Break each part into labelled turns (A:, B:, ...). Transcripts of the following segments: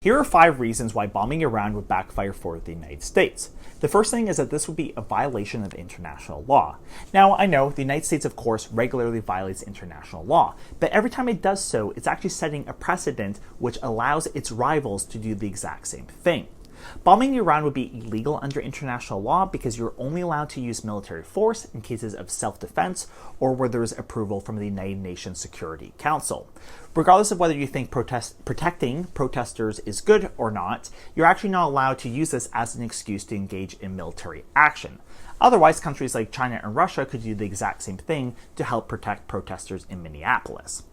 A: Here are 5 reasons why bombing Iran would backfire for the United States. The first thing is that this would be a violation of international law. Now, I know the United States, of course, regularly violates international law, but every time it does so, it's actually setting a precedent which allows its rivals to do the exact same thing. Bombing Iran would be illegal under international law because you're only allowed to use military force in cases of self-defense or where there's approval from the United Nations Security Council. Regardless of whether you think protecting protesters is good or not, you're actually not allowed to use this as an excuse to engage in military action. Otherwise, countries like China and Russia could do the exact same thing to help protect protesters in Minneapolis.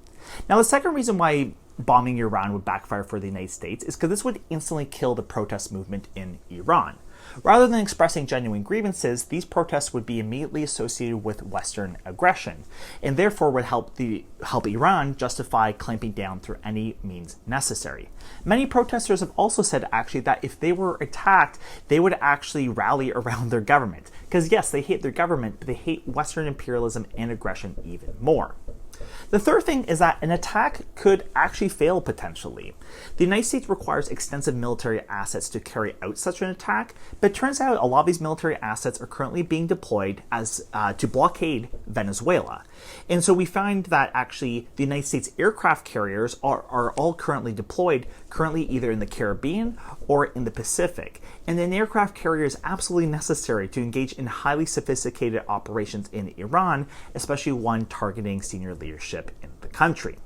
A: Now, the second reason why bombing Iran would backfire for the United States is because this would instantly kill the protest movement in Iran. Rather than expressing genuine grievances, these protests would be immediately associated with Western aggression, and therefore would help Iran justify clamping down through any means necessary. Many protesters have also said actually that if they were attacked, they would actually rally around their government. Because yes, they hate their government, but they hate Western imperialism and aggression even more. The third thing is that an attack could actually fail potentially. The United States requires extensive military assets to carry out such an attack, but it turns out a lot of these military assets are currently being deployed as to blockade Venezuela. And so we find that actually the United States aircraft carriers are all currently deployed, currently either in the Caribbean or in the Pacific. And an aircraft carrier is absolutely necessary to engage in highly sophisticated operations in Iran, especially one targeting senior leadership in the country.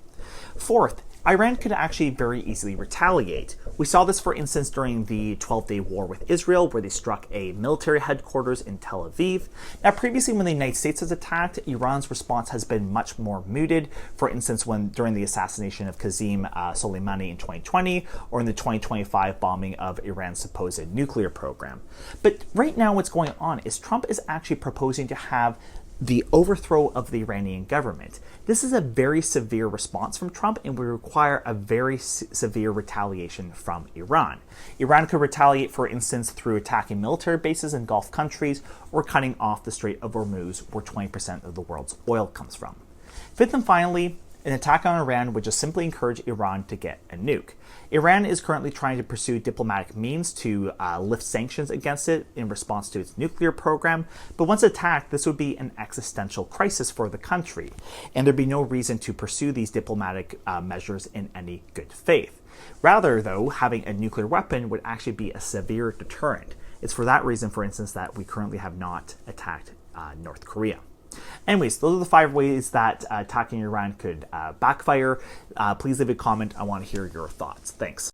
A: Fourth, Iran could actually very easily retaliate. We saw this, for instance, during the 12-day war with Israel, where they struck a military headquarters in Tel Aviv. Now, previously, when the United States has attacked, Iran's response has been much more muted. For instance, during the assassination of Qasem Soleimani in 2020, or in the 2025 bombing of Iran's supposed nuclear program. But right now, what's going on is Trump is actually proposing to have the overthrow of the Iranian government. This is a very severe response from Trump and would require a very severe retaliation from Iran. Iran could retaliate, for instance, through attacking military bases in Gulf countries or cutting off the Strait of Hormuz, where 20% of the world's oil comes from. Fifth and finally, an attack on Iran would just simply encourage Iran to get a nuke. Iran is currently trying to pursue diplomatic means to lift sanctions against it in response to its nuclear program, but once attacked, this would be an existential crisis for the country, and there'd be no reason to pursue these diplomatic measures in any good faith. Rather, though, having a nuclear weapon would actually be a severe deterrent. It's for that reason, for instance, that we currently have not attacked North Korea. Anyways, those are the 5 ways that attacking Iran could backfire. Please leave a comment. I want to hear your thoughts. Thanks.